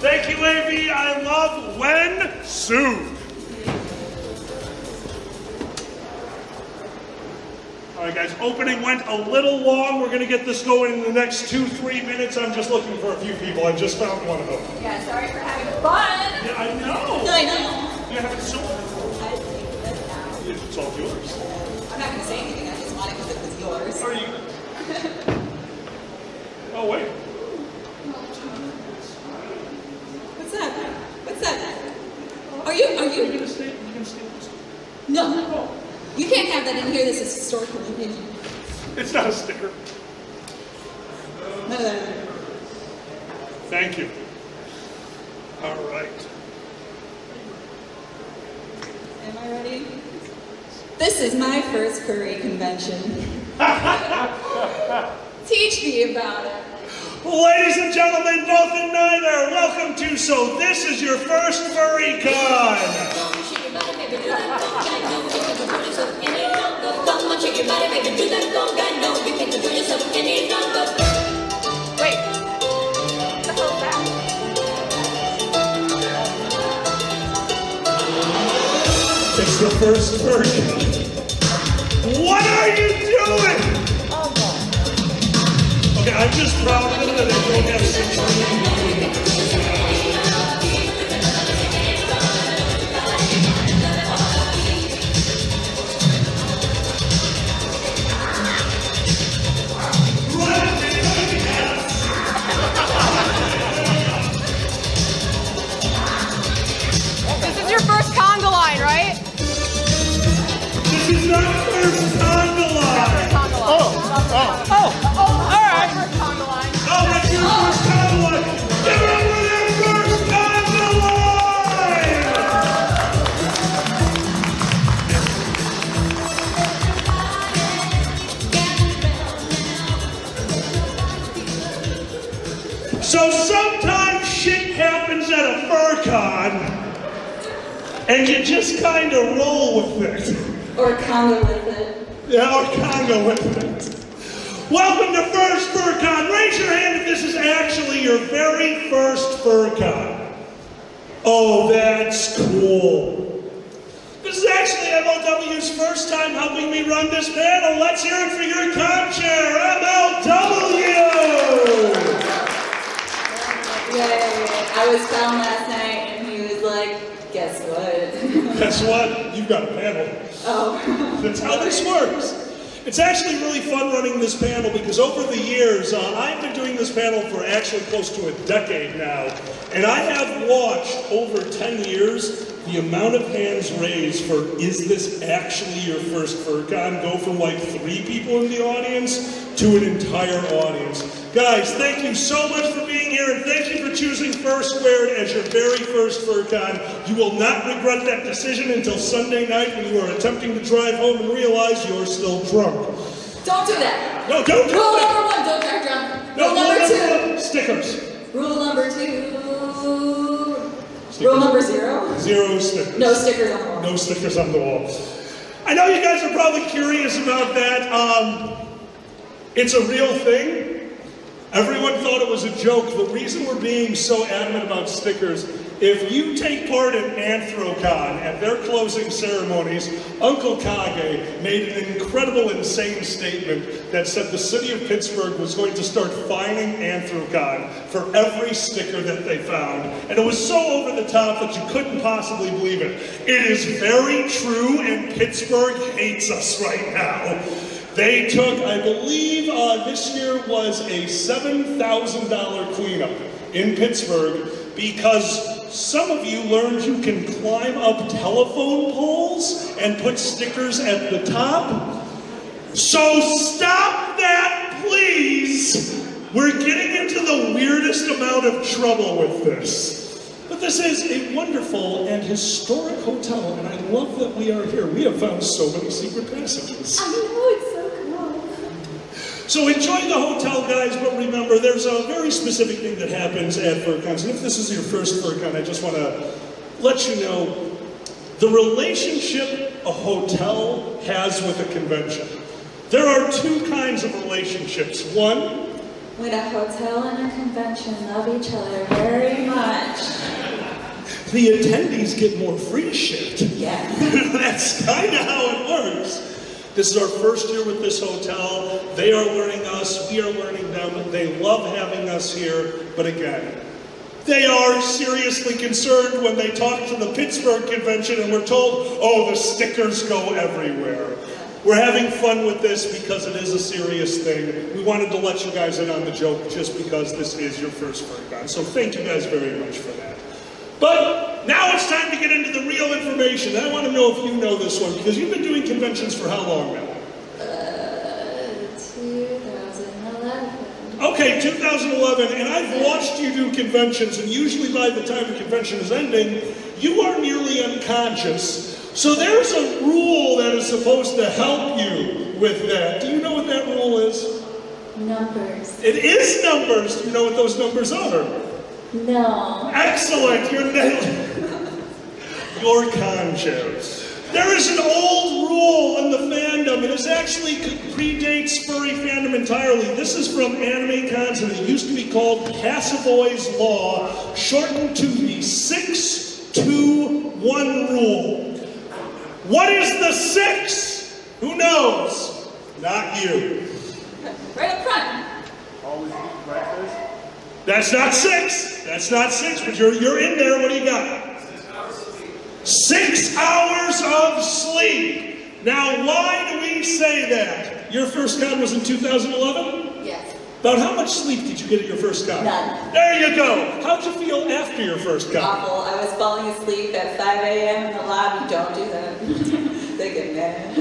Thank you, AV. I love when sued. All right, guys, opening went a little long. We're going to get this going in the next 2-3 minutes. I'm just looking for a few people. I just found one of them. Yeah, sorry for having fun. Yeah, I know. I know. You're having so much fun. I think that's now. It's all yours. I'm not going to say anything. I just want it because it was yours. Are you? Oh, wait. What's that? What's that? Are you? Are you going to stay? Are you going to stay with this? No. Oh. You can't have that in here. This is historical opinion. It's not a sticker. No. Thank you. All right. Am I ready? This is my first furry convention. Teach me about it. Ladies and gentlemen, both and neither, welcome to So This Is Your First Furry Con. Wait. What the hell is that? It's the first furry con. What are you doing? Okay, I'm just proud of them that they don't have 6 This is your first conga line, right? This is not first conga line. All right. Oh, that's your first conga line. Give it up for their first conga line. So sometimes shit happens at a fur con, and you just kind of roll with it. Or conga with it. Yeah, or conga with it. Welcome to First FurCon. Raise your hand if this is actually your very first FurCon. Oh, that's cool. This is actually MLW's first time helping me run this panel. Let's hear it for your con chair, MLW! Yay. I was found last night and he was like, guess what? Guess what? You've got a panel. Oh. That's how this works. It's actually really fun running this panel because over the years, I've been doing this panel for actually close to a decade now, and I have watched over 10 years the amount of hands raised for is this actually your first FurCon go from like 3 people in the audience to an entire audience. Guys, thank you so much for being here, and thank you for choosing Fursquared as your very first FurCon. You will not regret that decision until Sunday night when you are attempting to drive home and realize you're still drunk. Don't do that. No, don't do Rule that. number 1, don't drive drunk. No, Rule number 2. Stickers. Rule number 2. Rule number 0. 0 stickers. No stickers on the wall. No stickers on the wall. I know you guys are probably curious about that. It's a real thing. Everyone thought it was a joke. The reason we're being so adamant about stickers, if you take part in Anthrocon at their closing ceremonies, Uncle Kage made an incredible, insane statement that said the city of Pittsburgh was going to start fining Anthrocon for every sticker that they found. And it was so over the top that you couldn't possibly believe it. It is very true, and Pittsburgh hates us right now. They took, I believe this year was a $7,000 cleanup in Pittsburgh because some of you learned you can climb up telephone poles and put stickers at the top. So stop that, please. We're getting into the weirdest amount of trouble with this. But this is a wonderful and historic hotel, and I love that we are here. We have found so many secret passages. I know, it's so cool. So enjoy the hotel, guys, but remember, there's a very specific thing that happens at FurCons, and if this is your first FurCon, I just want to let you know the relationship a hotel has with a convention. There are 2 kinds of relationships. One, When a hotel and a convention love each other very much. The attendees get more free shit. Yeah. That's kind of how it works. This is our first year with this hotel. They are learning us, we are learning them. They love having us here, but again, they are seriously concerned when they talk to the Pittsburgh convention and we're told, oh, the stickers go everywhere. We're having fun with this because it is a serious thing. We wanted to let you guys in on the joke just because this is your first Fursuit. So thank you guys very much for that. But now it's time to get into the real information. I want to know if you know this one, because you've been doing conventions for how long now? 2011. Okay, 2011, and I've watched you do conventions, and usually by the time the convention is ending, you are nearly unconscious. So there's a rule that is supposed to help you with that. Do you know what that rule is? Numbers. It is numbers. Do you know what those numbers are? No. Excellent, you're nailing. You're conscious. There is an old rule in the fandom, and this actually predates furry fandom entirely. This is from Anime Cons, and it used to be called Cassavoy's Law, shortened to the 6-2-1 rule. What is the 6? Who knows? Not you. Right up front. Always eat breakfast. That's not 6. That's not 6, but you're in there. What do you got? 6 hours of sleep. Now, why do we say that? Your first con was in 2011? Yes. About how much sleep did you get at your first con? None. There you go. How'd you feel after your first con? Awful. I was falling asleep at 5 a.m. in the lobby. Don't do that. They get mad.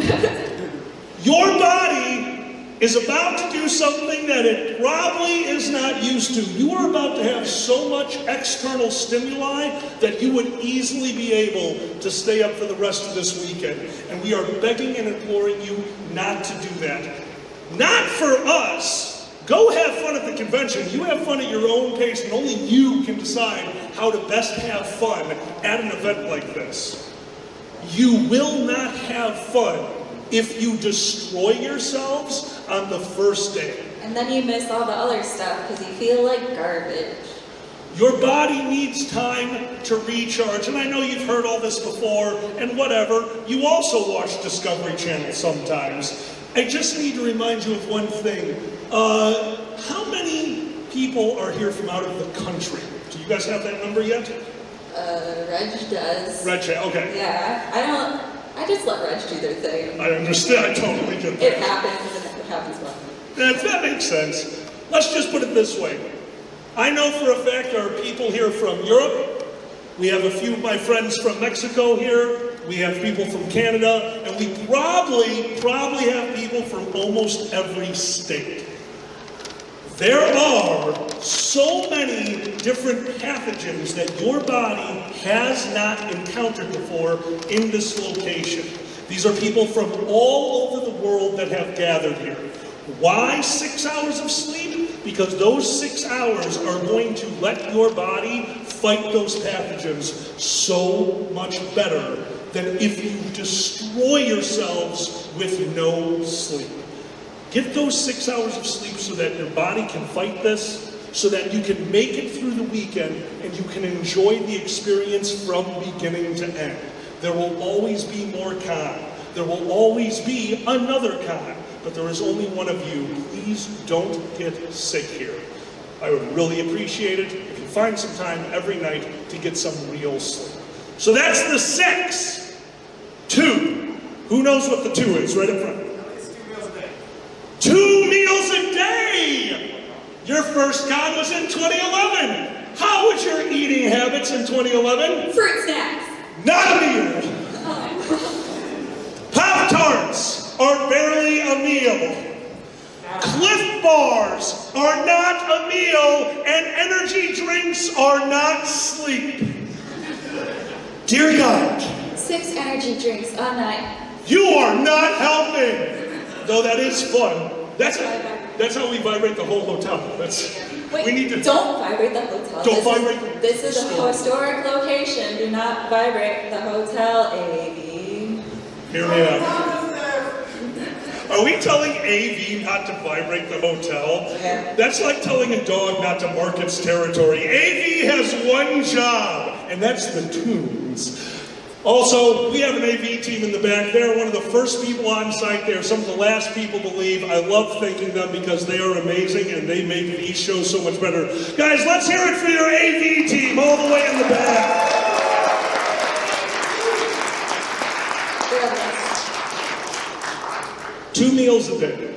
Your body is about to do something that it probably is not used to. You are about to have so much external stimuli that you would easily be able to stay up for the rest of this weekend. And we are begging and imploring you not to do that. Not for us. Go have fun at the convention. You have fun at your own pace, and only you can decide how to best have fun at an event like this. You will not have fun if you destroy yourselves on the first day. And then you miss all the other stuff because you feel like garbage. Your body needs time to recharge, and I know you've heard all this before, and whatever, you also watch Discovery Channel sometimes. I just need to remind you of one thing. How many people are here from out of the country? Do you guys have that number yet? Reg does. Reg, okay. Yeah, I just let Reg do their thing. I understand, I totally get that. It happens, and it happens well. That makes sense. Let's just put it this way. I know for a fact there are people here from Europe. We have a few of my friends from Mexico here. We have people from Canada. And we probably have people from almost every state. There are so many different pathogens that your body has not encountered before in this location. These are people from all over the world that have gathered here. Why 6 hours of sleep? Because those 6 hours are going to let your body fight those pathogens so much better than if you destroy yourselves with no sleep. Get those 6 hours of sleep so that your body can fight this, so that you can make it through the weekend and you can enjoy the experience from beginning to end. There will always be more con. There will always be another con. But there is only one of you. Please don't get sick here. I would really appreciate it if you find some time every night to get some real sleep. So that's the 6. 2. Who knows what the 2 is? Right up front. It's 2 meals a day. 2 meals a day! Your first con was in 2011. How was your eating habits in 2011? Fruit snacks. Not a meal. Pop-Tarts are barely a meal. Cliff Bars are not a meal, and energy drinks are not sleep. Dear God. 6 energy drinks a night. You are not helping. Though that is fun. That's how we vibrate the whole hotel. Wait, we need to. don't vibrate the hotel. This is a historic location. Do not vibrate the hotel, AB. Here we are. Are we telling AV not to vibrate the hotel? Yeah. That's like telling a dog not to mark its territory. AV has one job, and that's the tunes. Also, we have an AV team in the back. They're one of the first people on site. They're some of the last people to leave. I love thanking them because they are amazing and they make these shows so much better. Guys, let's hear it for your AV team all the way in the back. 2 meals a day.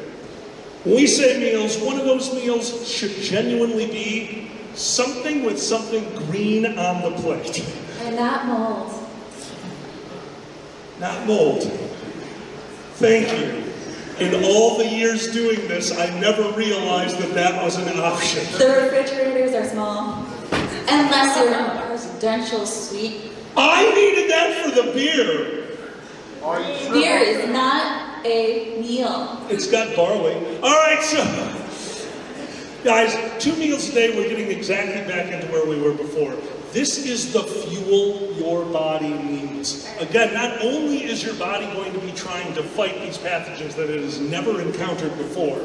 When we say meals, one of those meals should genuinely be something with something green on the plate. And not mold. Not mold. Thank you. In all the years doing this, I never realized that that was an option. The refrigerators are small. Unless you're in a residential suite. I needed that for the beer. Beer is not a meal. It's got barley. All right, so guys, 2 meals a day, we're getting exactly back into where we were before. This is the fuel your body needs. Again, not only is your body going to be trying to fight these pathogens that it has never encountered before,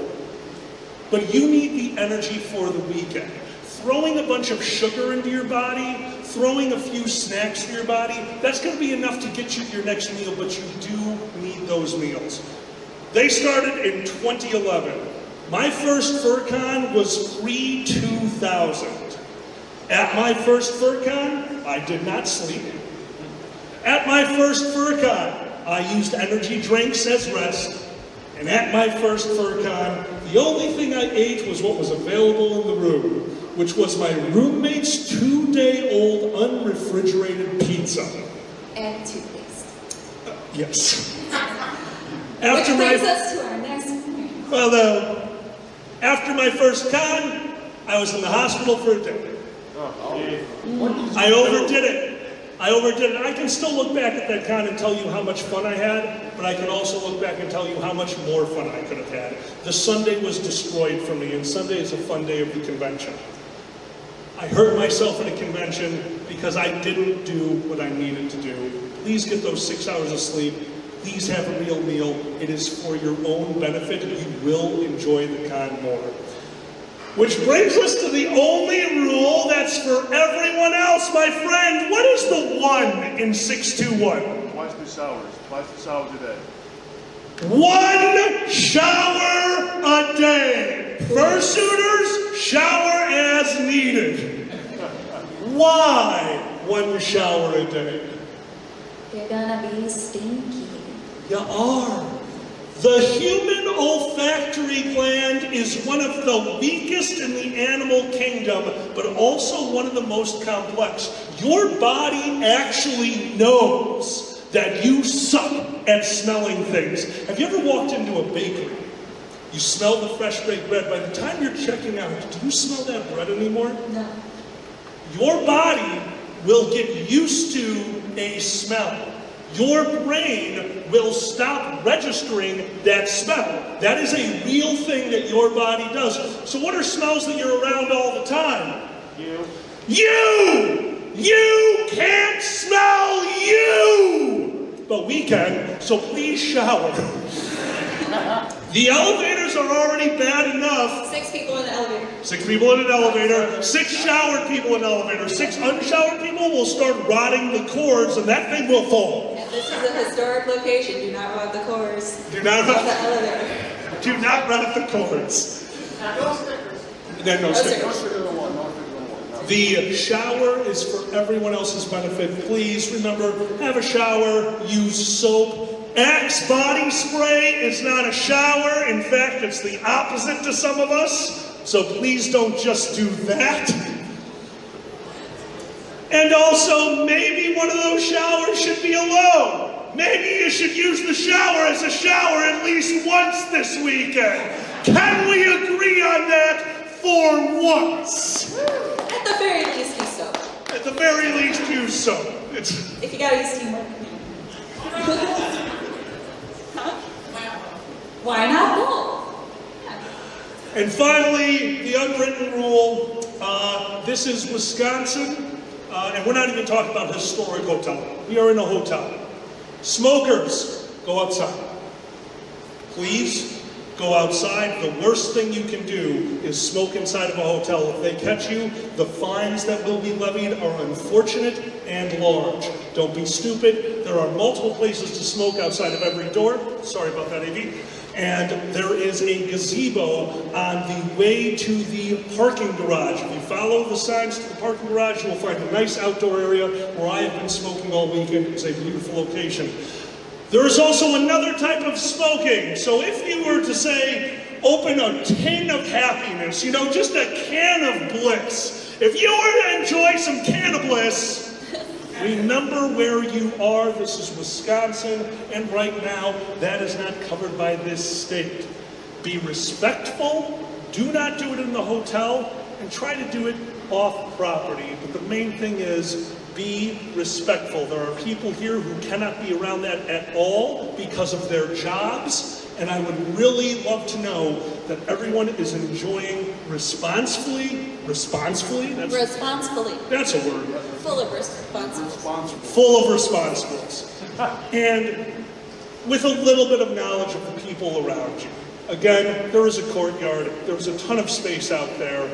but you need the energy for the weekend. Throwing a bunch of sugar into your body, throwing a few snacks to your body, that's going to be enough to get you your next meal, but you do need those meals. They started in 2011. My first FurCon was pre-2000. At my first FurCon, I did not sleep. At my first FurCon, I used energy drinks as rest. And at my first FurCon, the only thing I ate was what was available in the room, which was my roommate's 2-day-old unrefrigerated pizza. And toothpaste. Yes. Which brings us to our next point. Well, after my first con, I was in the hospital for a day. I overdid it. I can still look back at that con and tell you how much fun I had, but I can also look back and tell you how much more fun I could have had. The Sunday was destroyed for me, and Sunday is a fun day of the convention. I hurt myself at a convention because I didn't do what I needed to do. Please get those 6 hours of sleep. Please have a real meal. It is for your own benefit. You will enjoy the con more. Which brings us to the only rule that's for everyone else, my friend. What is the 1 in 621? Twice 2 showers. Twice 2 showers a day. 1 shower a day. Fursuiters, shower as needed. Why 1 shower a day? You're gonna be stinky. You are. The human olfactory gland is one of the weakest in the animal kingdom, but also one of the most complex. Your body actually knows that you suck at smelling things. Have you ever walked into a bakery? You smell the fresh baked bread. By the time you're checking out, do you smell that bread anymore? No. Your body will get used to a smell. Your brain will stop registering that smell. That is a real thing that your body does. So what are smells that you're around all the time? You can't smell you! But we can, so please shower. The elevators are already bad enough. 6 people in the elevator. 6 people in an elevator, 6 showered people in an elevator, 6 unshowered people will start rotting the cords and that thing will fall. And this is a historic location. Do not rot the cords. Do not Of the rot, elevator. do not rot the cords. No stickers. Then no No stickers. No stickers on one. No stickers on one. No. The shower is for everyone else's benefit. Please remember, have a shower, use soap. Axe body spray is not a shower. In fact, it's the opposite to some of us. So please don't just do that. And also, maybe one of those showers should be alone. Maybe you should use the shower as a shower at least once this weekend. Can we agree on that for once? At the very least, use soap. At the very least, use soap. If you gotta use teamwork. Why not both? And finally, the unwritten rule. This is Wisconsin, and we're not even talking about historic hotel. We are in a hotel. Smokers, go outside. please go outside. The worst thing you can do is smoke inside of a hotel. If they catch you, the fines that will be levied are unfortunate and large. Don't be stupid. There are multiple places to smoke outside of every door. Sorry about that, AV. And there is a gazebo on the way to the parking garage. If you follow the signs to the parking garage, you will find a nice outdoor area where I have been smoking all weekend. It's a beautiful location. There is also another type of smoking. So if you were to say, open a tin of happiness, you know, just a can of bliss. If you were to enjoy some can of bliss, remember where you are. This is Wisconsin, and right now, that is not covered by this state. Be respectful, do not do it in the hotel, and try to do it off property. But the main thing is, be respectful. There are people here who cannot be around that at all because of their jobs, and I would really love to know that everyone is enjoying responsibly. That's a word. Full of responsibility. Full of responsibilities. And with a little bit of knowledge of the people around you. Again, there is a courtyard. There's a ton of space out there.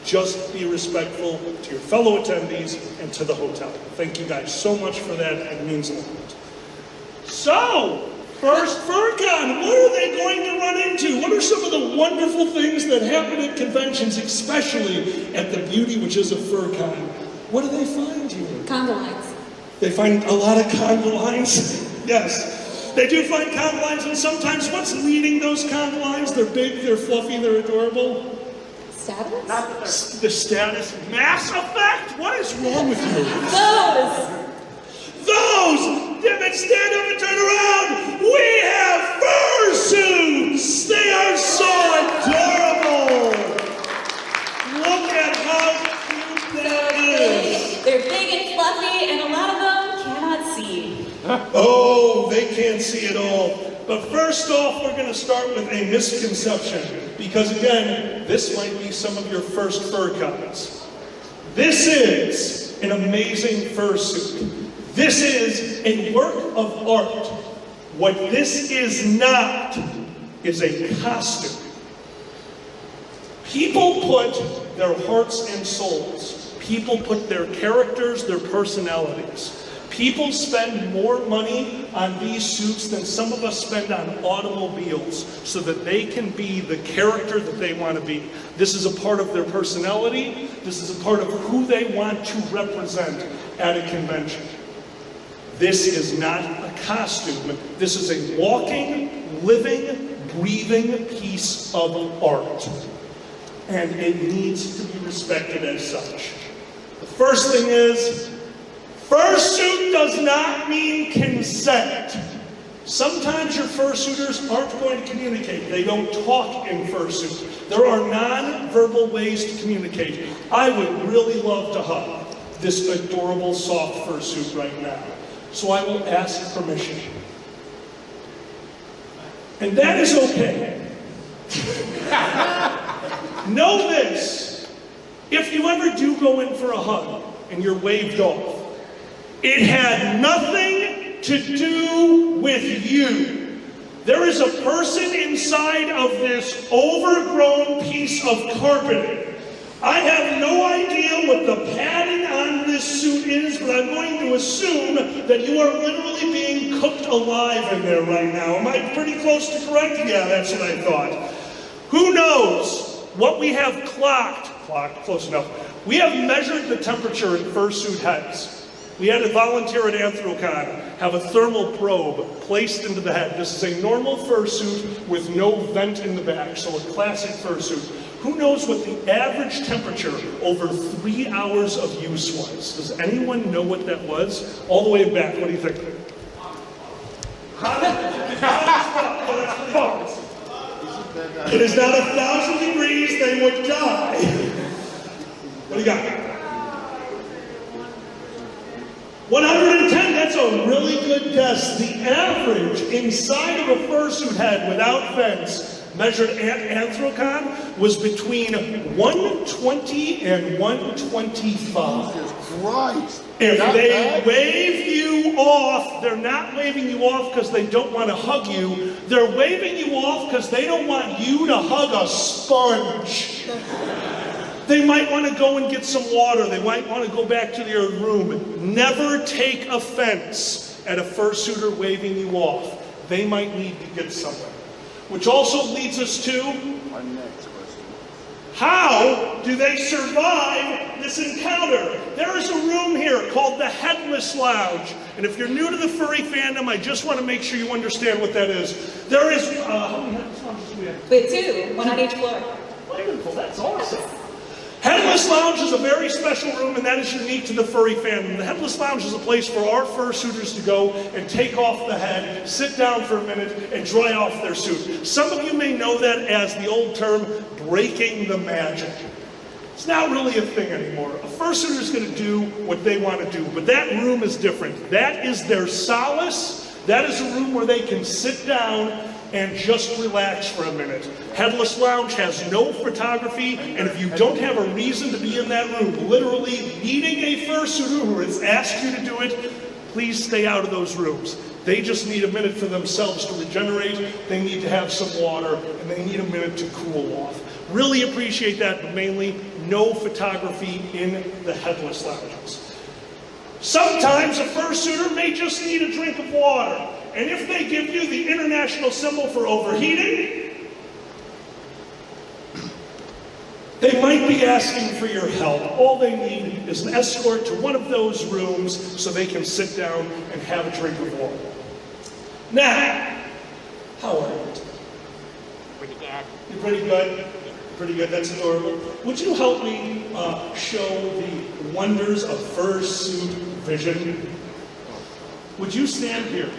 Just be respectful to your fellow attendees and to the hotel. Thank you guys so much for that. It means a lot. So, first FurCon, what are they going to run into? What are some of the wonderful things that happen at conventions, especially at the beauty which is a FurCon? What do they find here? Conga lines. They find a lot of conga lines. Yes, they do find conga lines, and sometimes what's leading those conga lines? They're big, they're fluffy, they're adorable. Status? The status. Mass Effect? What is wrong with you? Those! Damn it, stand up and turn around! We have fursuits! They are so adorable! Look at how cute that is! They're big and fluffy, and a lot of them cannot see. Oh, they can't see at all. But first off, we're going to start with a misconception. Because again, this might be some of your first FurCons. This is an amazing fursuit. This is a work of art. What this is not is a costume. People put their hearts and souls. People put their characters, their personalities. People spend more money on these suits than some of us spend on automobiles so that they can be the character that they want to be. This is a part of their personality. This is a part of who they want to represent at a convention. This is not a costume. This is a walking, living, breathing piece of art. And it needs to be respected as such. The first thing is, fursuit does not mean consent. Sometimes your fursuiters aren't going to communicate. They don't talk in fursuit. There are non-verbal ways to communicate. I would really love to hug this adorable soft fursuit right now. So I will ask permission. And that is okay. Know this. If you ever do go in for a hug and you're waved off, it had nothing to do with you. There is a person inside of this overgrown piece of carpeting. I have no idea what the padding on this suit is, but I'm going to assume that you are literally being cooked alive in there right now. Am I pretty close to correct? Yeah, that's what I thought. Who knows what we have clocked, close enough. We have measured the temperature in fursuit heads. We had a volunteer at Anthrocon have a thermal probe placed into the head. This is a normal fursuit with no vent in the back, so a classic fursuit. Who knows what the average temperature over 3 hours of use was? Does anyone know what that was? All the way back, what do you think? It is not 1,000 degrees, they would die. What do you got? 110, that's a really good guess. The average inside of a fursuit head without vents measured at Anthrocon, was between 120 and 125. Jesus Christ. If Not they bad. wave you off, they're not waving you off because they don't want to hug you. They're waving you off because they don't want you to hug a sponge. They might want to go and get some water. They might want to go back to their room. Never take offense at a fursuiter waving you off. They might need to get somewhere. Which also leads us to, My next question. how do they survive this encounter? There is a room here called the Headless Lounge. And if you're new to the furry fandom, I just want to make sure you understand what that is. There is, how many Headless Lounges do we have? Wait, 2, 1 on each floor. Wonderful, that's awesome. Headless Lounge is a very special room, and that is unique to the furry fandom. The Headless Lounge is a place for our fursuiters to go and take off the head, sit down for a minute, and dry off their suit. Some of you may know that as the old term, breaking the magic. It's not really a thing anymore. A fursuiter is going to do what they want to do, but that room is different. That is their solace. That is a room where they can sit down and just relax for a minute. Headless Lounge has no photography, and if you don't have a reason to be in that room, literally needing a fursuiter who has asked you to do it, please stay out of those rooms. They just need a minute for themselves to regenerate, they need to have some water, and they need a minute to cool off. Really appreciate that, but mainly no photography in the Headless Lounges. Sometimes a fursuiter may just need a drink of water. And if they give you the international symbol for overheating, they might be asking for your help. All they need is an escort to one of those rooms so they can sit down and have a drink of water. Now, how are you? Pretty good. You're pretty good? Pretty good, that's adorable. Would you help me show the wonders of fursuit vision? Would you stand here?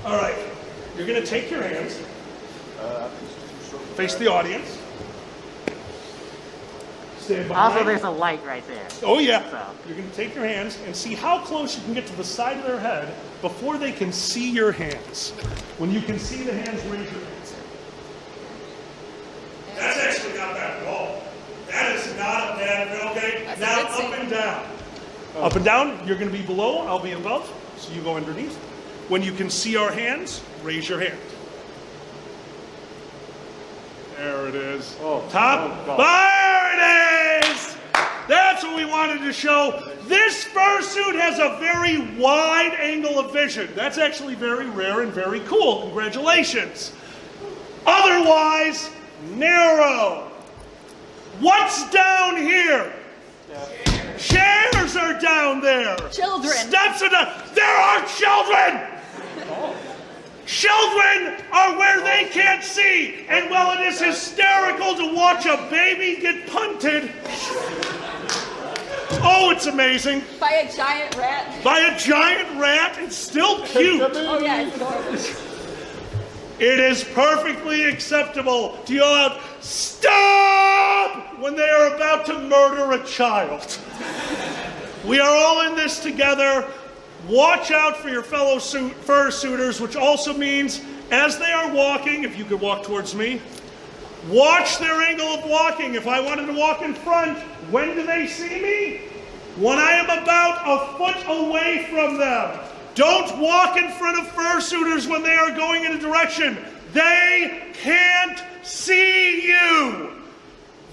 All right, you're going to take your hands, face the audience, stand behind. Also, there's a light right there. Oh yeah, So. you're going to take your hands and see how close you can get to the side of their head before they can see your hands. When you can see the hands, raise your hands. That's actually not bad at all. That is not bad, okay? That's a Now good up thing. and down. Up and down, you're going to be below, I'll be above, so you go underneath. When you can see our hands, raise your hand. There it is. Oh, Top. oh, God. There it is! That's what we wanted to show. This fursuit has a very wide angle of vision. That's actually very rare and very cool. Congratulations. Otherwise, narrow. What's down here? Chairs are down there. Children. Steps are down. There are children. Children are where they can't see. And while it is hysterical to watch a baby get punted, oh, it's amazing. By a giant rat. By a giant rat, it's still cute. Oh yeah, it's adorable. It is perfectly acceptable to yell out, "Stop!" when they are about to murder a child. We are all in this together. Watch out for your fellow fursuiters, which also means as they are walking, if you could walk towards me, watch their angle of walking. If I wanted to walk in front, when do they see me? When I am about a foot away from them. Don't walk in front of fursuiters when they are going in a direction. They can't see you.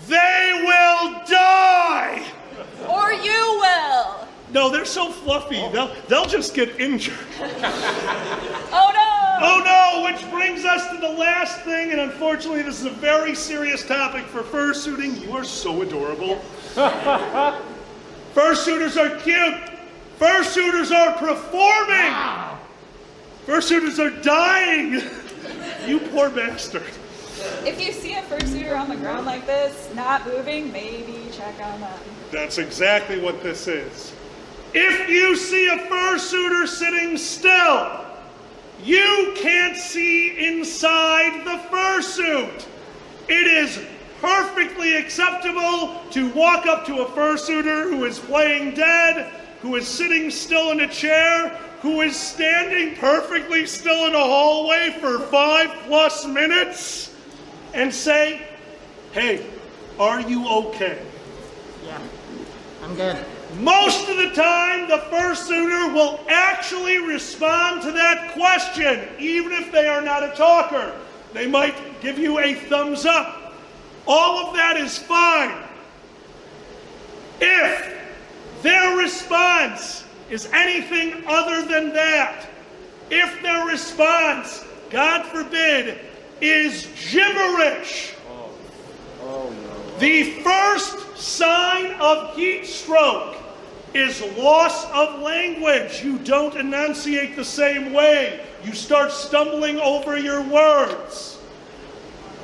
They will die. Or you will. No, they're so fluffy. They'll just get injured. Oh no. Oh no, which brings us to the last thing, and unfortunately this is a very serious topic for fursuiting. You are so adorable. Fursuiters are cute. Fursuiters are performing. Wow. Fursuiters are dying. You poor bastard. If you see a fursuiter on the ground like this, not moving, maybe check on them. That's exactly what this is. If you see a fursuiter sitting still, you can't see inside the fursuit. It is perfectly acceptable to walk up to a fursuiter who is playing dead, who is sitting still in a chair, who is standing perfectly still in a hallway for 5+ minutes and say, hey, are you okay? Yeah, I'm good. Most of the time, the fursuiter will actually respond to that question, even if they are not a talker. They might give you a thumbs up. All of that is fine. If their response is anything other than that, if their response, God forbid, is gibberish, the first sign of heat stroke is loss of language. You don't enunciate the same way. You start stumbling over your words.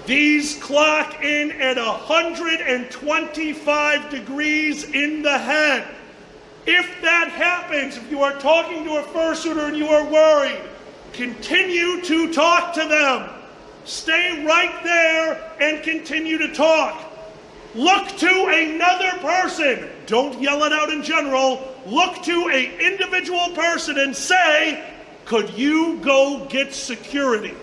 These clock in at 125 degrees in the head. If that happens, if you are talking to a fursuiter and you are worried, continue to talk to them. Stay right there and continue to talk. Look to another person. Don't yell it out in general. Look to an individual person and say, could you go get security?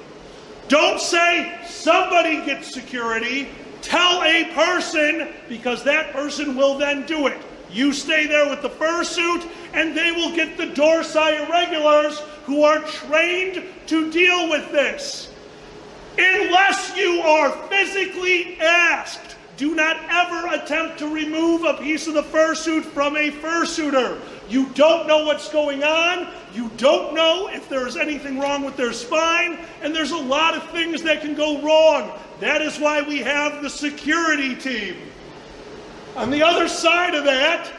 Don't say, somebody get security. Tell a person, because that person will then do it. You stay there with the fursuit, and they will get the dorsi irregulars who are trained to deal with this. Unless you are physically asked, do not ever attempt to remove a piece of the fursuit from a fursuiter. You don't know what's going on. You don't know if there's anything wrong with their spine, and there's a lot of things that can go wrong. That is why we have the security team. On the other side of that,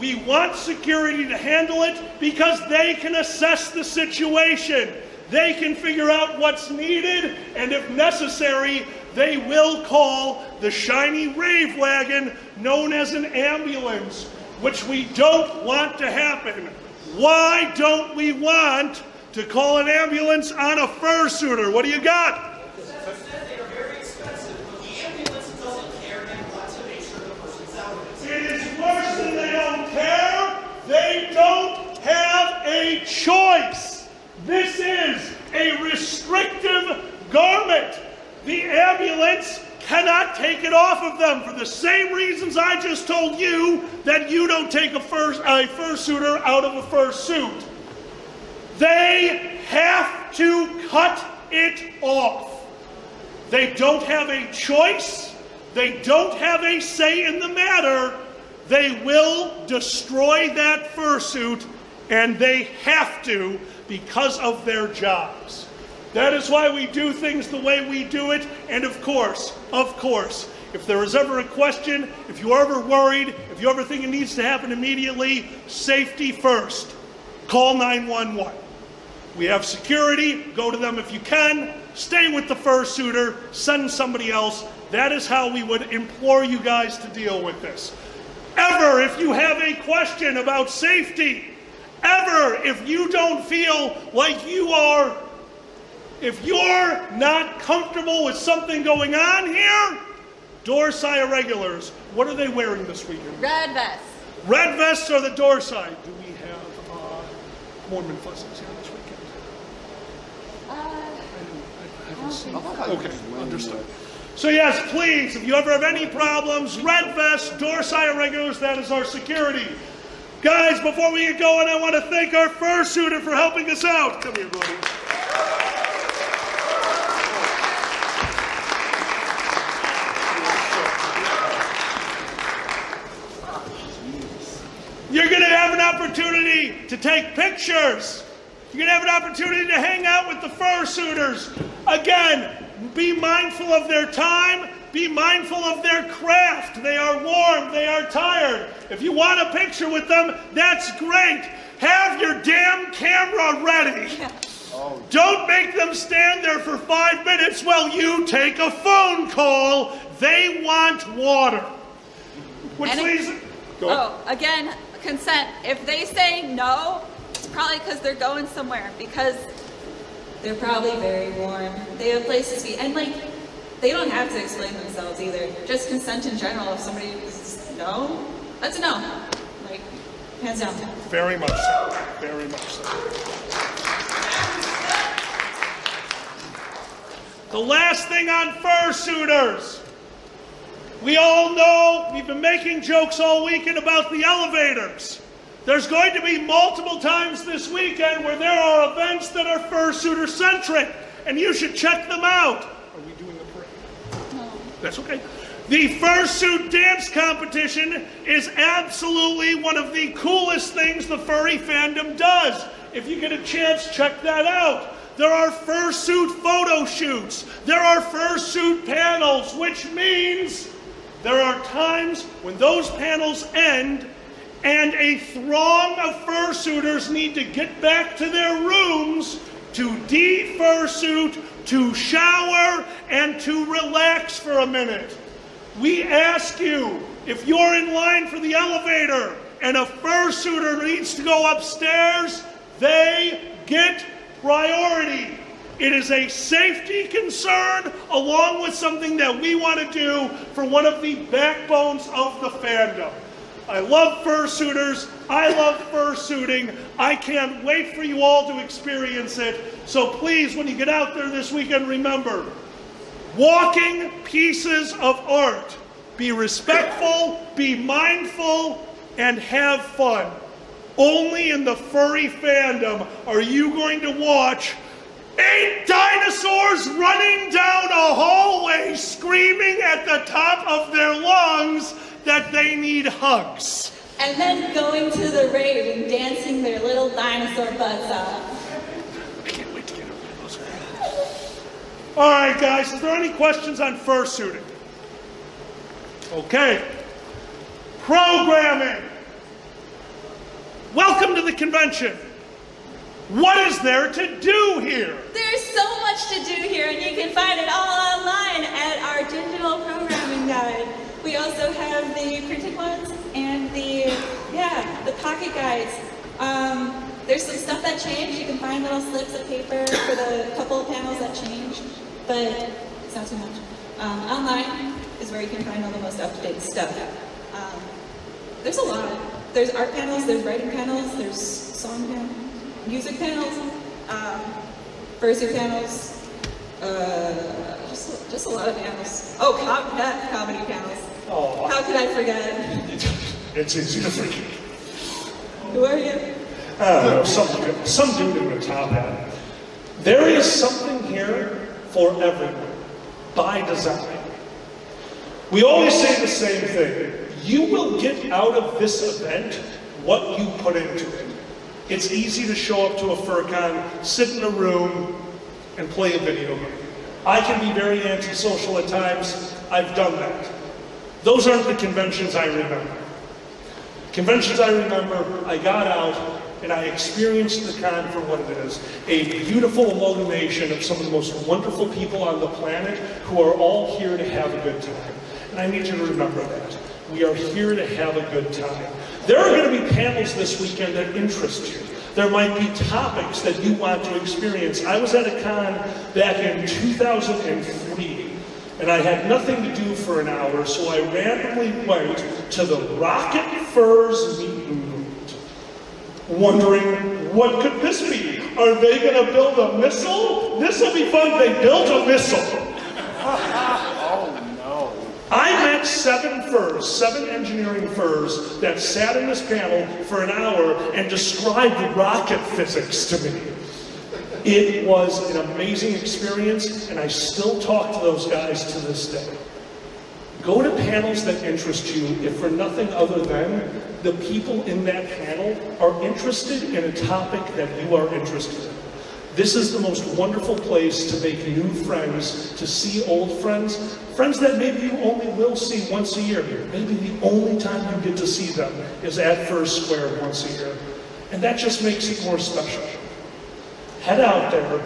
we want security to handle it because they can assess the situation. They can figure out what's needed, and if necessary, they will call the shiny rave wagon known as an ambulance, which we don't want to happen. Why don't we want to call an ambulance on a fursuiter? What do you got? It is worse than they don't care. They don't have a choice. This is a restrictive garment. The ambulance cannot take it off of them for the same reasons I just told you that you don't take a fursuiter out of a fursuit. They have to cut it off. They don't have a choice. They don't have a say in the matter. They will destroy that fursuit, and they have to because of their jobs. That is why we do things the way we do it. And of course, if there is ever a question, if you're ever worried, if you ever think it needs to happen immediately, safety first. Call 911. We have security. Go to them if you can. Stay with the fursuiter. Send somebody else. That is how we would implore you guys to deal with this. Ever, if you have a question about safety, ever, if you don't feel like if you're not comfortable with something going on here, dorsi irregulars, what are they wearing this weekend? Red vests. Red vests are the dorsi. Do we have Mormon fuzzes here this weekend? I haven't seen. Okay, understood. So yes, please, if you ever have any problems, red vests, dorsi irregulars, that is our security. Guys, before we get going, I want to thank our fursuiter for helping us out. Come here, buddy. You're going to have an opportunity to take pictures. You're going to have an opportunity to hang out with the fursuiters. Again, be mindful of their time. Be mindful of their craft. They are warm. They are tired. If you want a picture with them, that's great. Have your damn camera ready. Don't make them stand there for 5 minutes while you take a phone call. They want water. Which leads... Again, consent. If they say no, it's probably because they're going somewhere, because They're probably very warm. They have places to be, and they don't have to explain themselves either. Just consent in general. If somebody says no, that's a no. Hands down. Very much so. Very much so. The last thing on fursuiters. We all know we've been making jokes all weekend about the elevators. There's going to be multiple times this weekend where there are events that are fursuiter-centric, and you should check them out. Are we doing a parade? No. That's okay. The Fursuit dance competition is absolutely one of the coolest things the furry fandom does. If you get a chance, check that out. There are fursuit photo shoots. There are fursuit panels, which means there are times when those panels end and a throng of fursuiters need to get back to their rooms to de-fursuit, to shower, and to relax for a minute. We ask you, if you're in line for the elevator and a fursuiter needs to go upstairs, they get priority. It is a safety concern along with something that we want to do for one of the backbones of the fandom. I love fursuiters. I love fursuiting. I can't wait for you all to experience it. So please, when you get out there this weekend, remember, walking pieces of art. Be respectful, be mindful, and have fun. Only in the furry fandom are you going to watch 8 dinosaurs running down a hallway screaming at the top of their lungs that they need hugs. And then going to the rave and dancing their little dinosaur butts off. I can't wait to get over those. All right, guys, is there any questions on fursuiting? Okay. Programming. Welcome to the convention. What is there to do here? There's so much to do here, and you can find it all online at our digital programming guide. We also have the printed ones and the pocket guides. There's some stuff that changed. You can find little slips of paper for the couple of panels that changed, but it's not too much. Online is where you can find all the most up-to-date stuff. There's a lot. There's art panels, there's writing panels, there's song panels, music panels, fursuit panels, just a lot of panels. Oh, comedy panels. Oh. How could I forget? It's easy to forget. Who are you? Some dude in the top hat. There is something here for everyone, by design. We always say the same thing. You will get out of this event what you put into it. It's easy to show up to a FurCon, sit in a room, and play a video game. I can be very antisocial at times. I've done that. Those aren't the conventions I remember. Conventions I remember, I got out and I experienced the con for what it is. A beautiful amalgamation of some of the most wonderful people on the planet who are all here to have a good time. And I need you to remember that. We are here to have a good time. There are going to be panels this weekend that interest you. There might be topics that you want to experience. I was at a con back in 2003, and I had nothing to do for an hour, so I randomly went to the Rocket Furs meet and greet, wondering, what could this be? Are they going to build a missile? This will be fun. They built a missile. I met 7 engineering furs that sat in this panel for an hour and described rocket physics to me. It was an amazing experience, and I still talk to those guys to this day. Go to panels that interest you, if for nothing other than the people in that panel are interested in a topic that you are interested in. This is the most wonderful place to make new friends, to see old friends, friends that maybe you only will see once a year. Maybe the only time you get to see them is at Fursquared once a year. And that just makes it more special. Head out there,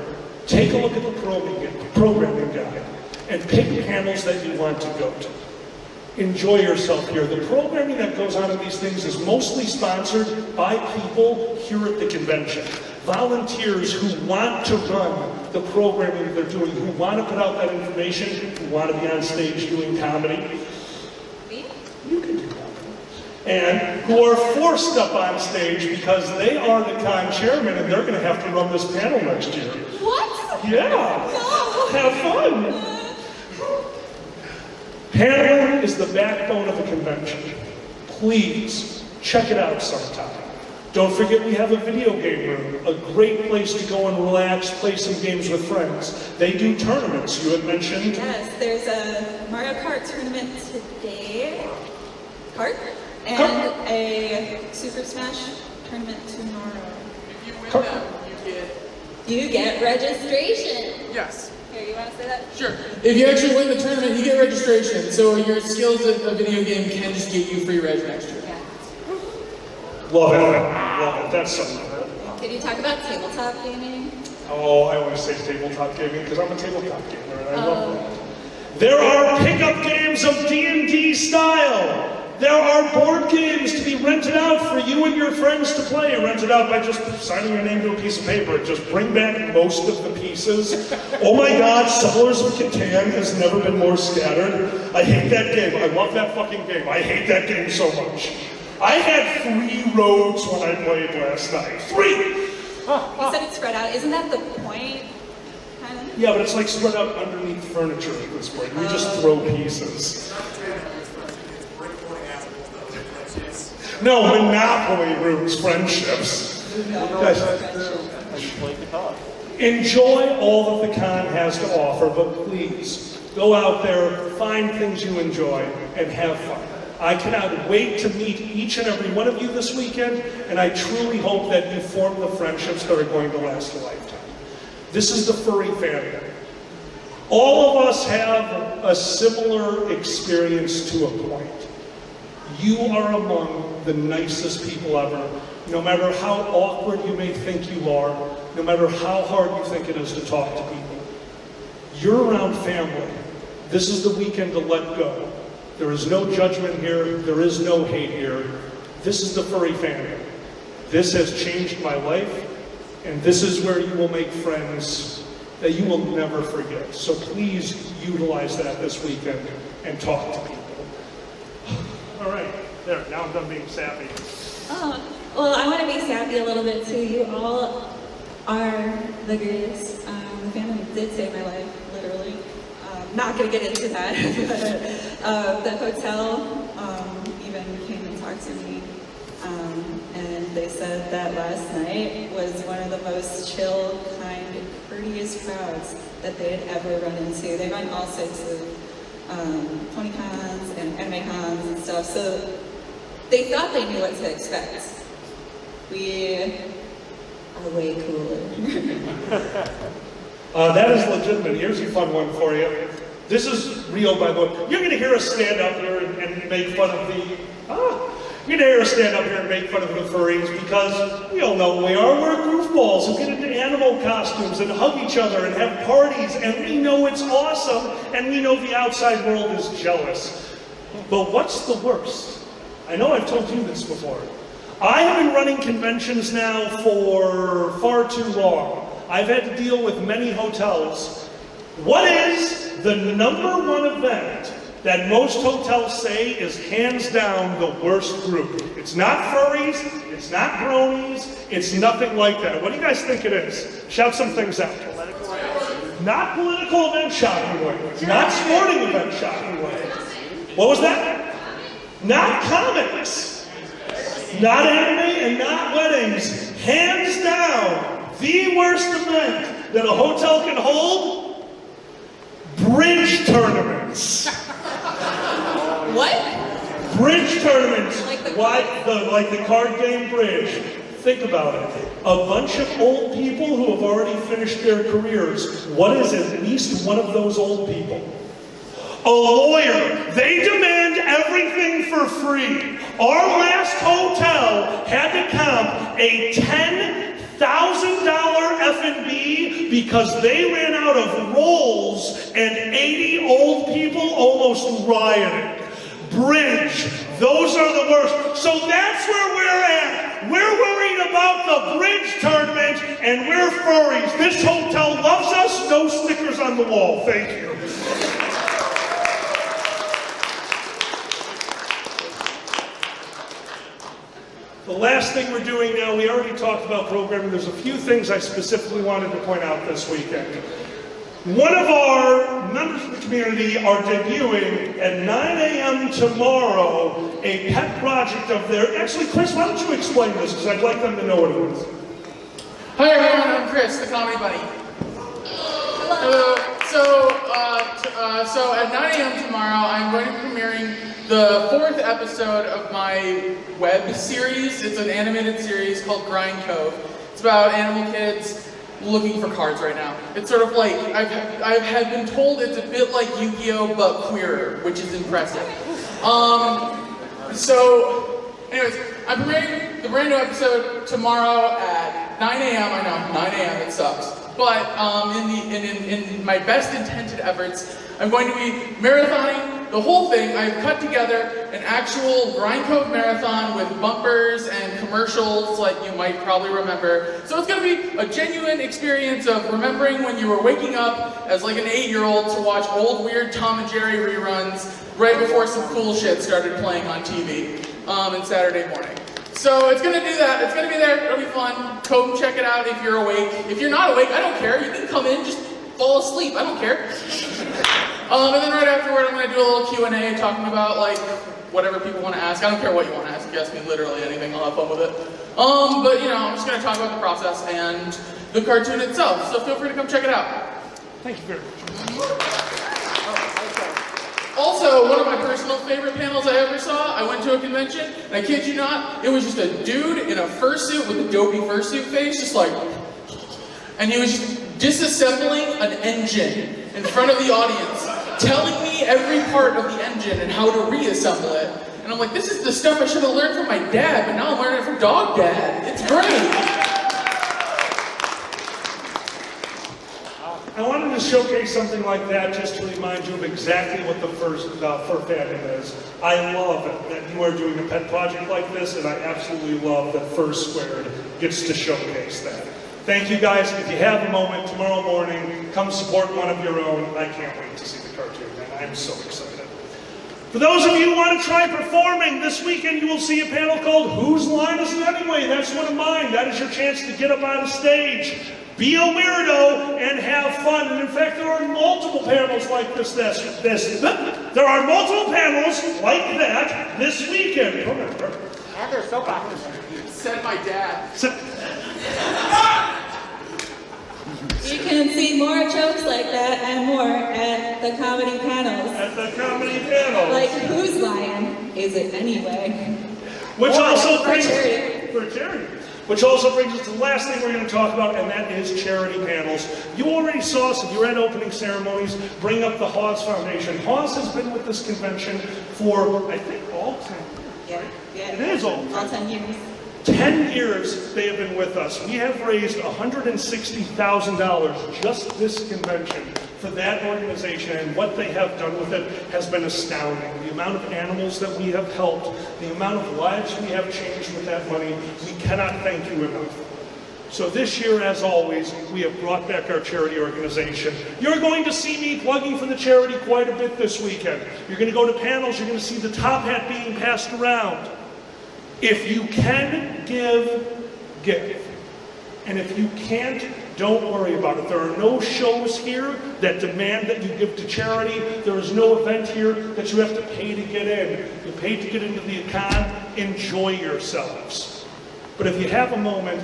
take a look at the programming guide, and pick panels that you want to go to. Enjoy yourself here. The programming that goes on in these things is mostly sponsored by people here at the convention. Volunteers who want to run the programming that they're doing, who want to put out that information, who want to be on stage doing comedy. Me? You can do that. and who are forced up on stage because they are the con chairman and they're going to have to run this panel next year. What? Yeah, No. have fun. Paneling is the backbone of a convention. Please, check it out sometime. Don't forget we have a video game room, a great place to go and relax, play some games with friends. They do tournaments, you had mentioned. Yes, there's a Mario Kart tournament today. Kart? And a Super Smash tournament tomorrow. If you win them, You get registration. yes. Here, you want to say that? Sure. If you actually win the tournament, you get registration. So your skills at a video game can just get you free reg next year. Love it, love it. That's something. Can you talk about tabletop gaming? Oh, I always say tabletop gaming because I'm a tabletop gamer and I love that. There are pickup games of D&D style. There are board games to be rented out for you and your friends to play. Rented out by just signing your name to a piece of paper. Just bring back most of the pieces. Oh my God, Settlers of Catan has never been more scattered. I hate that game. I love that fucking game. I hate that game so much. I had 3 roads when I played last night. 3! You said it's spread out. Isn't that the point? Kind of? Yeah, but it's like spread out underneath furniture at this point. We just throw pieces. No, Monopoly ruins friendships. Guys, enjoy all that the con has to offer, but please, go out there, find things you enjoy, and have fun. I cannot wait to meet each and every one of you this weekend, and I truly hope that you form the friendships that are going to last a lifetime. This is the furry family. All of us have a similar experience to a point. You are among the nicest people ever, no matter how awkward you may think you are, no matter how hard you think it is to talk to people. You're around family. This is the weekend to let go. There is no judgment here. There is no hate here. This is the furry family. This has changed my life, and this is where you will make friends that you will never forget. So please utilize that this weekend and talk to people. All right, there, now I'm done being sappy. Oh, well, I want to be sappy a little bit too. You all are the greatest. The family did save my life, literally. Not going to get into that, but the hotel even came and talked to me, and they said that last night was one of the most chill, kind, courteous crowds that they had ever run into. They run all sorts of 20 cons and anime cons and stuff, so they thought they knew what to expect. We are way cooler. That is legitimate. Here's a fun one for you. This is real, by the way. You're going to hear us stand up here and make fun of the... You're going to hear us stand up here and make fun of the furries because we all know who we are. We're goofballs who get into animal costumes and hug each other and have parties, and we know it's awesome, and we know the outside world is jealous. But what's the worst? I know I've told you this before. I have been running conventions now for far too long. I've had to deal with many hotels. What is the #1 event that most hotels say is hands down the worst group? It's not furries, it's not bronies, it's nothing like that. What do you guys think it is? Shout some things out. Not political event, shockingly. Not sporting event, shockingly. What was that? Not comics. Not anime and not weddings. Hands down, the worst event that a hotel can hold? Bridge tournaments. What? Bridge tournaments. Like the card game bridge. Think about it. A bunch of old people who have already finished their careers. What is at least one of those old people? A lawyer. They demand everything for free. Our last hotel had to comp a $10,000 F&B because they ran out of rolls and 80 old people almost rioted. Bridge, those are the worst. So that's where we're at. We're worried about the bridge tournament and we're furries. This hotel loves us, no stickers on the wall. Thank you. last thing we're doing now, we already talked about programming. There's a few things I specifically wanted to point out this weekend. One of our members of the community are debuting at 9 a.m. tomorrow a pet project of theirs. Actually, Chris, why don't you explain this, because I'd like them to know what it is. Hi everyone, I'm Chris, the Comedy Bunny. Hello. So at 9 a.m. tomorrow, I'm going to be premiering the 4th episode of my web series. It's an animated series called Grind Cove. It's about animal kids looking for cards right now. It's sort of like, I've been told it's a bit like Yu-Gi-Oh! But queerer, which is impressive. So, anyways, I'm premiering the brand new episode tomorrow at 9 a.m. I know, 9 a.m. it sucks. But in my best intended efforts, I'm going to be marathoning the whole thing. I've cut together an actual Grind Cove marathon with bumpers and commercials like you might probably remember. So it's going to be a genuine experience of remembering when you were waking up as like an 8-year-old to watch old weird Tom and Jerry reruns right before some cool shit started playing on TV on Saturday morning. So it's going to do that. It's going to be there. It'll be fun. Come check it out if you're awake. If you're not awake, I don't care. You can come in, just fall asleep. I don't care. And then right afterward, I'm going to do a little Q&A talking about like whatever people want to ask. I don't care what you want to ask. You ask me literally anything. I'll have fun with it. But you know, I'm just going to talk about the process and the cartoon itself. So feel free to come check it out. Thank you very much. Also, one of my personal favorite panels I ever saw, I went to a convention, and I kid you not, it was just a dude in a fursuit with a dopey fursuit face, just like, and he was just disassembling an engine in front of the audience, telling me every part of the engine and how to reassemble it. And I'm like, this is the stuff I should have learned from my dad, but now I'm learning it from Dog Dad. It's great. I wanted to showcase something like that just to remind you of exactly what the fur fandom is. I love it that you are doing a pet project like this, and I absolutely love that Fursquared gets to showcase that. Thank you guys. If you have a moment tomorrow morning, come support one of your own. I can't wait to see the cartoon, and I'm so excited. For those of you who want to try performing, this weekend you will see a panel called Whose Line Is It Anyway? That's one of mine. That is your chance to get up on the stage, be a weirdo, and have fun. And in fact, there are multiple panels like this. There are multiple panels like that this weekend. And there's soap operas. Said my dad. You can see more jokes like that and more at the comedy panels. At the comedy panel. Like, whose lion is it anyway? Which also brings for charity. Which also brings us to the last thing we're going to talk about, and that is charity panels. You already saw us, if you were at opening ceremonies, bring up the Hawes Foundation. Hawes has been with this convention for, I think, all 10 years, right? Yeah. It is all 10 years. 10 years they have been with us. We have raised $160,000 just this convention for that organization, and what they have done with it has been astounding. The amount of animals that we have helped, the amount of lives we have changed with that money, we cannot thank you enough. So this year, as always, we have brought back our charity organization. You're going to see me plugging for the charity quite a bit this weekend. You're going to go to panels, you're going to see the top hat being passed around. If you can give. And if you can't, don't worry about it. There are no shows here that demand that you give to charity. There is no event here that you have to pay to get in. You pay to get into the econ. Enjoy yourselves. But if you have a moment,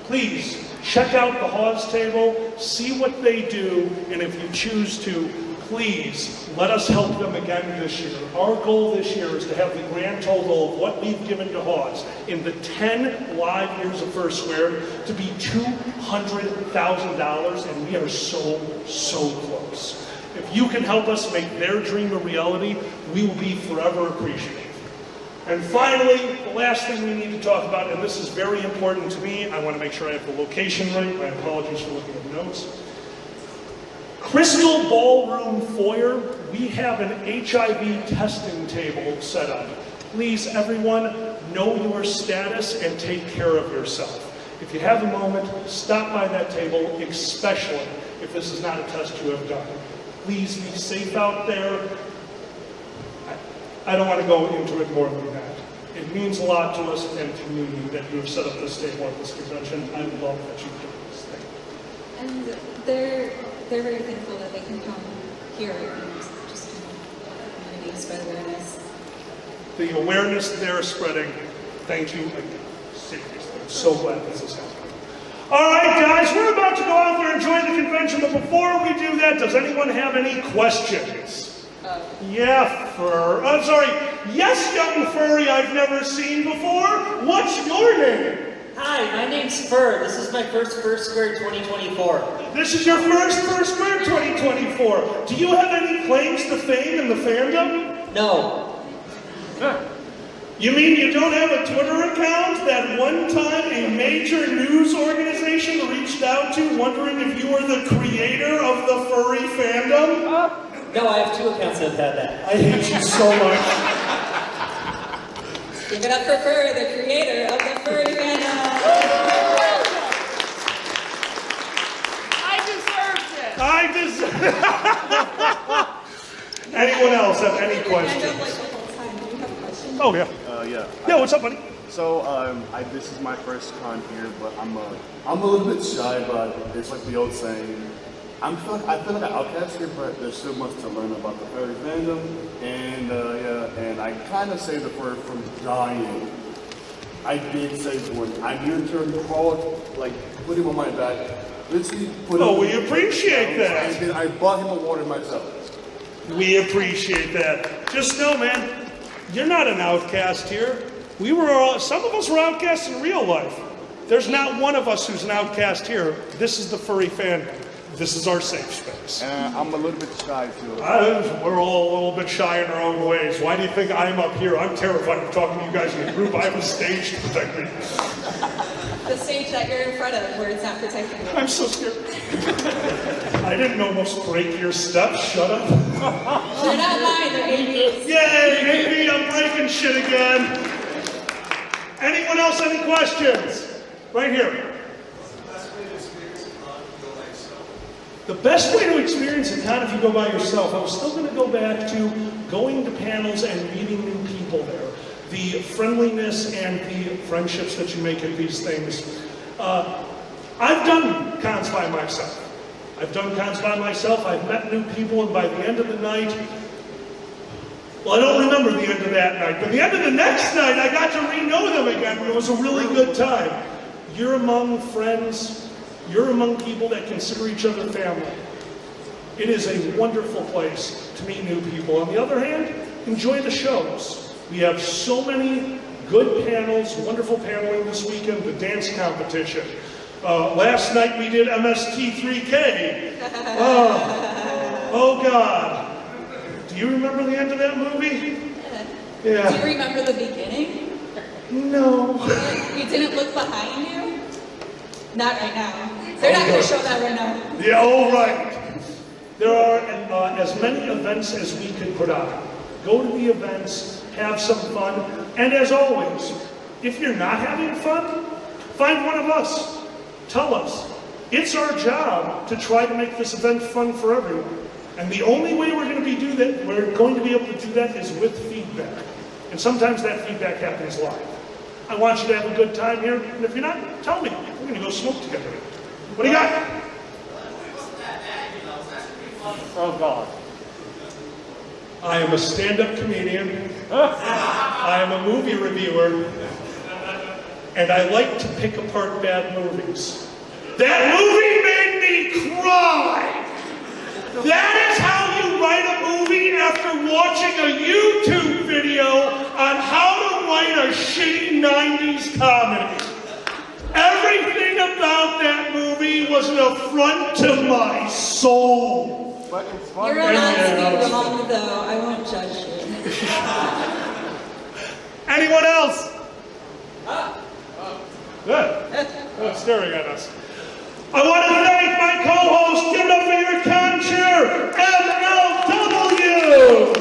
please check out the Hawes table, see what they do, and if you choose to, please let us help them again this year. Our goal this year is to have the grand total of what we've given to Hawes in the 10 live years of Fursquared to be $200,000, and we are so close. If you can help us make their dream a reality, we will be forever appreciative. And finally, the last thing we need to talk about, and this is very important to me, I want to make sure I have the location right. My apologies for looking at notes. Crystal Ballroom Foyer, we have an HIV testing table set up. Please, everyone, know your status and take care of yourself. If you have a moment, stop by that table, especially if this is not a test you have done. Please be safe out there. I don't want to go into it more than that. It means a lot to us and to me that you have set up this table at this convention. I love that you did this thing. And they're very thankful that they can come here and just community spread awareness. The awareness they're spreading, thank you again. Seriously, I'm so glad this is happening. All right, guys, we're about to go out there and enjoy the convention, but before we do that, does anyone have any questions? Yes, young furry I've never seen before. What's your name? Hi, my name's Fur. This is my first Fursquared 2024. This is your first Fursuit 2024. Do you have any claims to fame in the fandom? No. You mean you don't have a Twitter account that one time a major news organization reached out to wondering if you were the creator of the furry fandom? No, I have 2 accounts that have had that. I hate you so much. Give it up for Fur, the creator of the furry fandom. I deserved it. Anyone else have any questions? Fandom like the whole time. Do you have questions? Oh, yeah. Yeah, what's up, buddy? So, this is my first con here, but I'm a little bit shy, but it's like the old saying, I feel like an outcast here, but there's so much to learn about the furry fandom, and and I kind of saved the fur from dying. I did save one. I near turned crawled, like, put him on my back, literally put him. Oh, we appreciate that. And then I bought him a water myself. We appreciate that. Just know, man, you're not an outcast here. Some of us were outcasts in real life. There's not one of us who's an outcast here. This is the furry fandom. This is our safe space. I'm a little bit shy too. We're all a little bit shy in our own ways. Why do you think I'm up here? I'm terrified of talking to you guys in a group. I have a stage to protect me. The stage that you're in front of where it's not protecting you. I'm so scared. I didn't almost break your steps. Shut up. They're not mine, they're Amy's. Yay, maybe I'm breaking shit again. Anyone else any questions? Right here. The best way to experience a con if you go by yourself, I was still going to go back to going to panels and meeting new people there. The friendliness and the friendships that you make at these things. I've done cons by myself. I've met new people, and by the end of the night, well, I don't remember the end of that night, but the end of the next night, I got to re-know them again. It was a really good time. You're among friends. You're among people that consider each other family. It is a wonderful place to meet new people. On the other hand, enjoy the shows. We have so many good panels, wonderful paneling this weekend, the dance competition. Last night we did MST3K. Oh God. Do you remember the end of that movie? Yeah. Do you remember the beginning? No. You didn't look behind you? Not right now. They're not going to show that right now. Yeah, all right. There are as many events as we can put on. Go to the events, have some fun, and as always, if you're not having fun, find one of us. Tell us. It's our job to try to make this event fun for everyone. And the only way we're going to be able to do that is with feedback. And sometimes that feedback happens live. I want you to have a good time here, and if you're not, tell me. We're going to go smoke together. What do you got? Oh, God. I am a stand-up comedian. I am a movie reviewer. And I like to pick apart bad movies. That movie made me cry! That is how you write a movie after watching a YouTube video on how to write a shitty 90s comedy. Everything about that movie was an affront to my soul. But it's fun. You're allowed to be wrong, though. I won't judge you. Anyone else? Good. Oh, staring at us. I want to thank my co-host. Give it up for your con chair, MLW.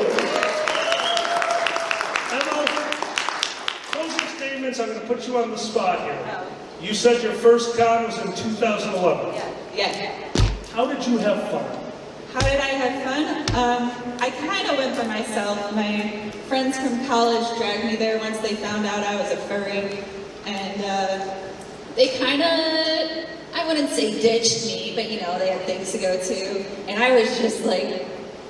Closing statements. I'm going to put you on the spot here. You said your first con was in 2011. Yeah. How did you have fun? How did I have fun? I kind of went by myself. My friends from college dragged me there once they found out I was a furry. And they kind of, I wouldn't say ditched me, but you know, they had things to go to. And I was just like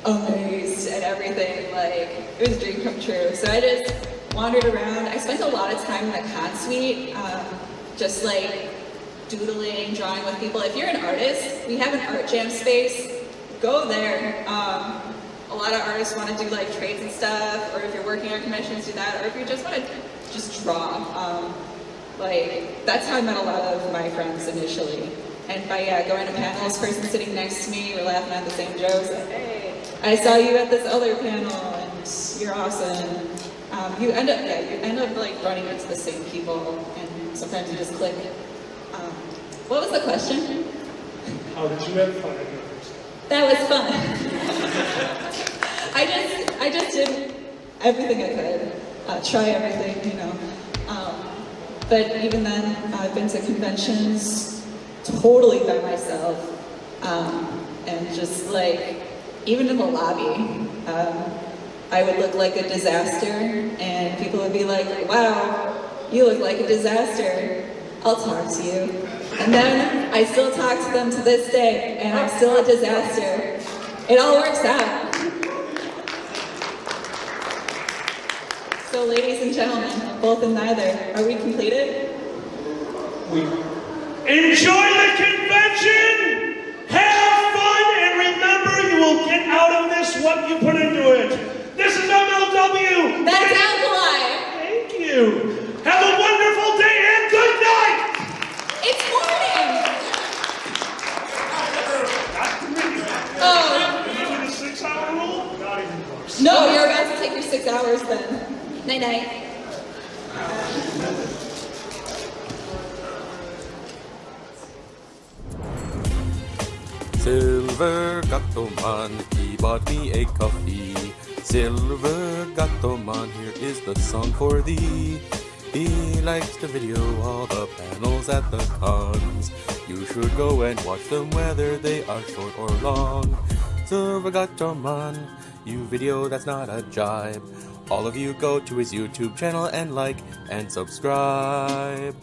amazed at everything. Like, it was a dream come true. So I just wandered around. I spent a lot of time in the con suite, just like doodling, drawing with people. If you're an artist, we have an art jam space. Go there. A lot of artists want to do like trades and stuff, or if you're working on commissions, do that, or if you just want to just draw. Like, that's how I met a lot of my friends initially. And by going to panels, person sitting next to me, we're laughing at the same jokes, like, hey, I saw you at this other panel, and you're awesome. You end up like running into the same people, and sometimes you just click. What was the question? How did you have fun at yours? That was fun. I just did everything I could, try everything, you know. But even then, I've been to conventions totally by myself, and just like, even in the lobby, I would look like a disaster, and people would be like, wow, you look like a disaster. I'll talk to you. And then I still talk to them to this day, and I'm still a disaster. It all works out. So ladies and gentlemen, both and neither, are we completed? Enjoy the convention! Have fun, and remember, you will get out of this what you put into it. This is MLW! That's Alkali! Thank you! Have a wonderful day and good night! It's morning! Not to me. Oh. Are you in the 6-hour rule? Not even close. No, you're about to take your 6 hours then. Night-night. Silver Gato Man, he bought me a coffee. Silver Gato Man, here is the song for thee. He likes to video all the panels at the cons. You should go and watch them whether they are short or long. Silver Gato Man, you video that's not a jibe. All of you go to his YouTube channel and like and subscribe.